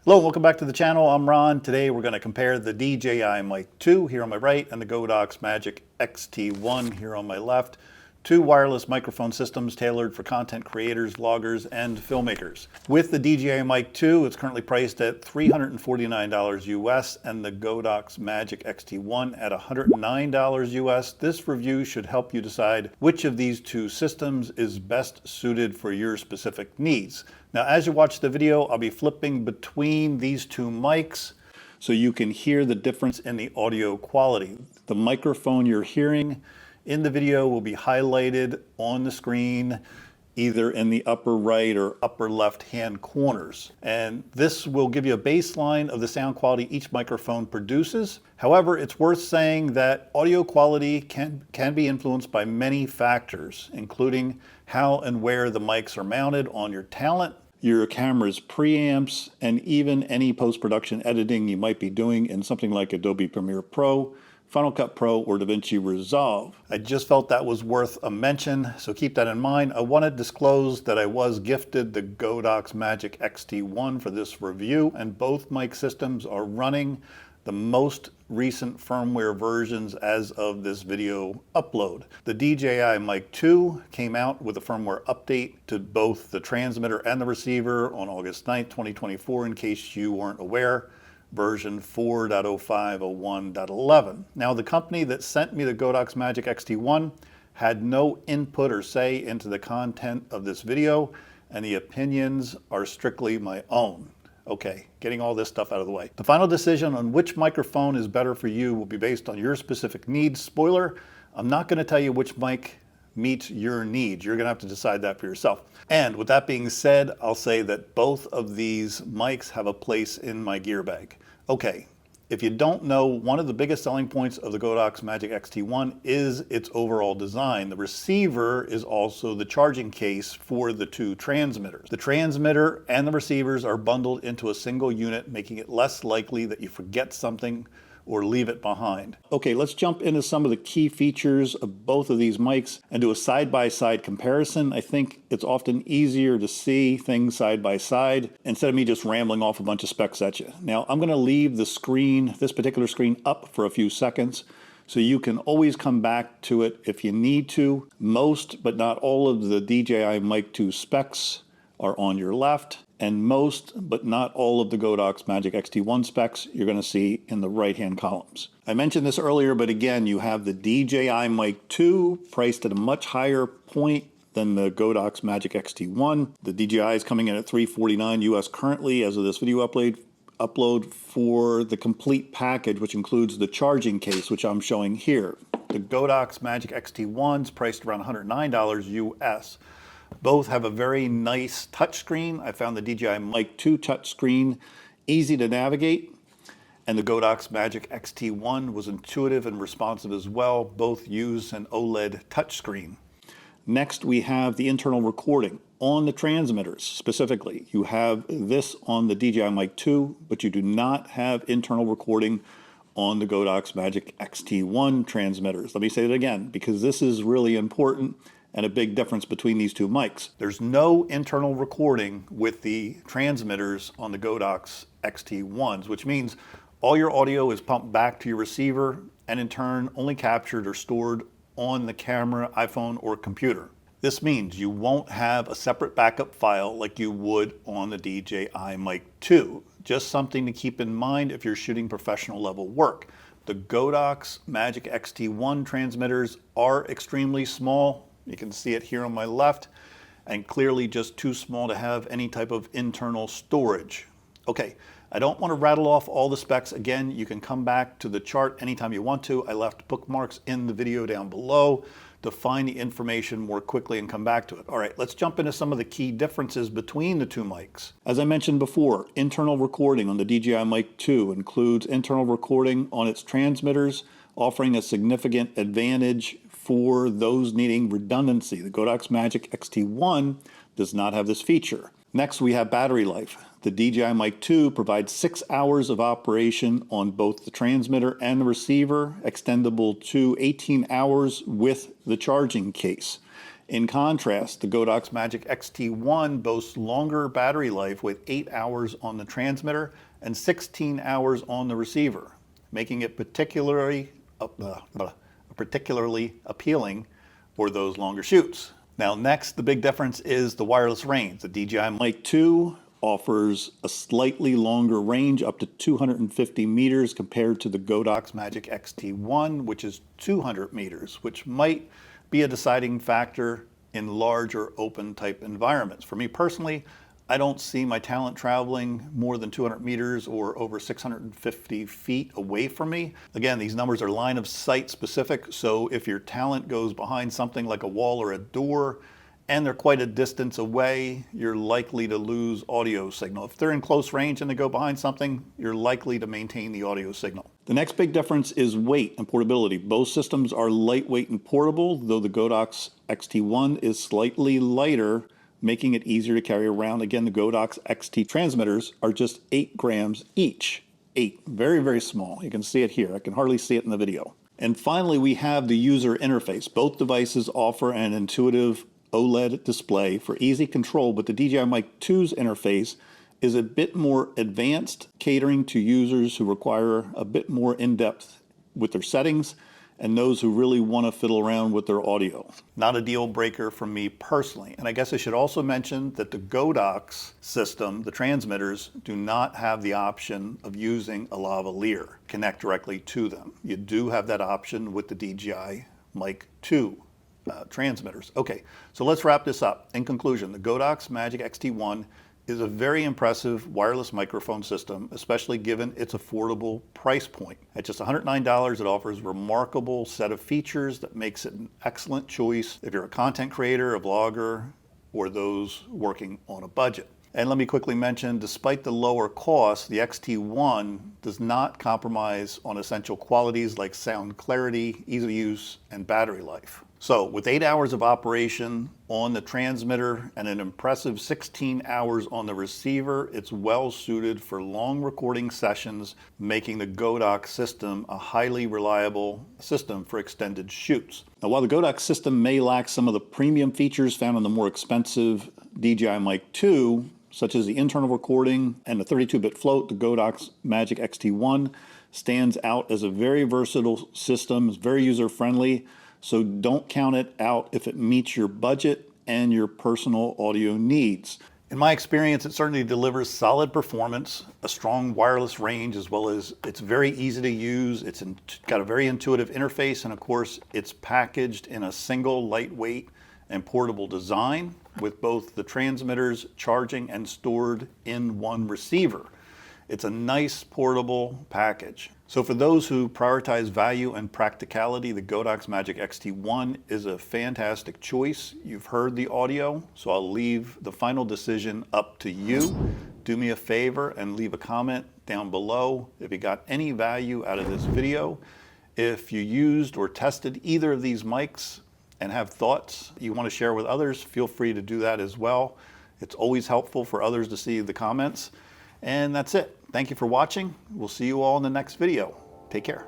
Hello, welcome back to the channel. I'm Ron. Today we're going to compare the DJI MIC 2 here on my right and the Godox Magic XT1 here on my left. Two wireless microphone systems tailored for content creators, vloggers, and filmmakers. With the DJI MIC 2, it's currently priced at $349 US and the Godox Magic XT1 at $109 US. This review should help you decide which of these two systems is best suited for your specific needs. Now, as you watch the video, I'll be flipping between these two mics so you can hear the difference in the audio quality. The microphone you're hearing in the video will be highlighted on the screen, either in the upper right or upper left hand corners. And this will give you a baseline of the sound quality each microphone produces. However, it's worth saying that audio quality can be influenced by many factors, including how and where the mics are mounted on your talent, your camera's preamps, and even any post-production editing you might be doing in something like Adobe Premiere Pro, Final Cut Pro, or DaVinci Resolve. I just felt that was worth a mention, so keep that in mind. I want to disclose that I was gifted the Godox Magic XT1 for this review, and both mic systems are running the most recent firmware versions as of this video upload. The DJI MIC 2 came out with a firmware update to both the transmitter and the receiver on August 9th, 2024, in case you weren't aware. Version 4.0501.11. Now, the company that sent me the Godox Magic XT1 had no input or say into the content of this video, and the opinions are strictly my own. Okay, getting all this stuff out of the way. The final decision on which microphone is better for you will be based on your specific needs. Spoiler, I'm not going to tell you which mic meets your needs. You're going to have to decide that for yourself. And with that being said, I'll say that both of these mics have a place in my gear bag. Okay, if you don't know, one of the biggest selling points of the Godox Magic XT1 is its overall design. The receiver is also the charging case for the two transmitters. The transmitter and the receivers are bundled into a single unit, making it less likely that you forget something or leave it behind. Okay, let's jump into some of the key features of both of these mics and do a side-by-side comparison. I think it's often easier to see things side by side instead of me just rambling off a bunch of specs at you. Now, I'm gonna leave the screen, this particular screen, up for a few seconds so you can always come back to it if you need to. Most, but not all, of the DJI MIC 2 specs are on your left, and most, but not all, of the Godox Magic XT1 specs you're going to see in the right-hand columns. I mentioned this earlier, but again, you have the DJI MIC 2 priced at a much higher point than the Godox Magic XT1. The DJI is coming in at $349 US currently as of this video upload for the complete package, which includes the charging case, which I'm showing here. The Godox Magic XT1 is priced around $109 US. Both have a very nice touchscreen. I found the DJI MIC 2 touchscreen easy to navigate, and the Godox Magic XT1 was intuitive and responsive as well. Both use an OLED touchscreen. Next, we have the internal recording on the transmitters. Specifically, you have this on the DJI MIC 2, but you do not have internal recording on the Godox Magic XT1 transmitters. Let me say it again, because this is really important and a big difference between these two mics. There's no internal recording with the transmitters on the Godox XT1s, which means all your audio is pumped back to your receiver and in turn only captured or stored on the camera, iPhone, or computer. This means you won't have a separate backup file like you would on the DJI MIC 2. Just something to keep in mind if you're shooting professional level work. The Godox Magic XT1 transmitters are extremely small. You can see it here on my left, and clearly just too small to have any type of internal storage. Okay, I don't want to rattle off all the specs again. You can come back to the chart anytime you want to. I left bookmarks in the video down below to find the information more quickly and come back to it. All right, let's jump into some of the key differences between the two mics. As I mentioned before, internal recording on the DJI MIC 2 includes internal recording on its transmitters, offering a significant advantage for those needing redundancy. The Godox Magic XT1 does not have this feature. Next, we have battery life. The DJI MIC 2 provides 6 hours of operation on both the transmitter and the receiver, extendable to 18 hours with the charging case. In contrast, the Godox Magic XT1 boasts longer battery life with 8 hours on the transmitter and 16 hours on the receiver, making it particularly appealing for those longer shoots. Now next, the big difference is the wireless range. The DJI MIC 2 offers a slightly longer range, up to 250 meters, compared to the Godox Magic XT1, which is 200 meters, which might be a deciding factor in large or open type environments. For me personally, I don't see my talent traveling more than 200 meters or over 650 feet away from me. Again, these numbers are line of sight specific, so if your talent goes behind something like a wall or a door, and they're quite a distance away, you're likely to lose audio signal. If they're in close range and they go behind something, you're likely to maintain the audio signal. The next big difference is weight and portability. Both systems are lightweight and portable, though the Godox XT1 is slightly lighter, making it easier to carry around. Again, the Godox XT transmitters are just 8 grams each. 8, very, very small. You can see it here. I can hardly see it in the video. And finally, we have the user interface. Both devices offer an intuitive OLED display for easy control, but the DJI MIC 2's interface is a bit more advanced, catering to users who require a bit more in-depth with their settings and those who really want to fiddle around with their audio. Not a deal breaker for me personally. And I guess I should also mention that the Godox system, the transmitters, do not have the option of using a lavalier, connect directly to them. You do have that option with the DJI MIC 2 transmitters. Okay, so let's wrap this up. In conclusion, the Godox Magic XT1 is a very impressive wireless microphone system, especially given its affordable price point. At just $109, it offers a remarkable set of features that makes it an excellent choice if you're a content creator, a vlogger, or those working on a budget. And let me quickly mention, despite the lower cost, the XT1 does not compromise on essential qualities like sound clarity, ease of use, and battery life. So with 8 hours of operation on the transmitter and an impressive 16 hours on the receiver, it's well suited for long recording sessions, making the Godox system a highly reliable system for extended shoots. Now, while the Godox system may lack some of the premium features found on the more expensive DJI MIC 2, such as the internal recording and the 32-bit float, the Godox Magic XT1 stands out as a very versatile system. It's very user-friendly, so don't count it out if it meets your budget and your personal audio needs. In my experience, it certainly delivers solid performance, a strong wireless range, as well as it's very easy to use. It's got a very intuitive interface, and of course, it's packaged in a single lightweight and portable design with both the transmitters charging and stored in one receiver. It's a nice portable package. So for those who prioritize value and practicality, the Godox Magic XT1 is a fantastic choice. You've heard the audio, so I'll leave the final decision up to you. Do me a favor and leave a comment down below if you got any value out of this video. If you used or tested either of these mics and have thoughts you want to share with others, feel free to do that as well. It's always helpful for others to see the comments. And that's it. Thank you for watching. We'll see you all in the next video. Take care.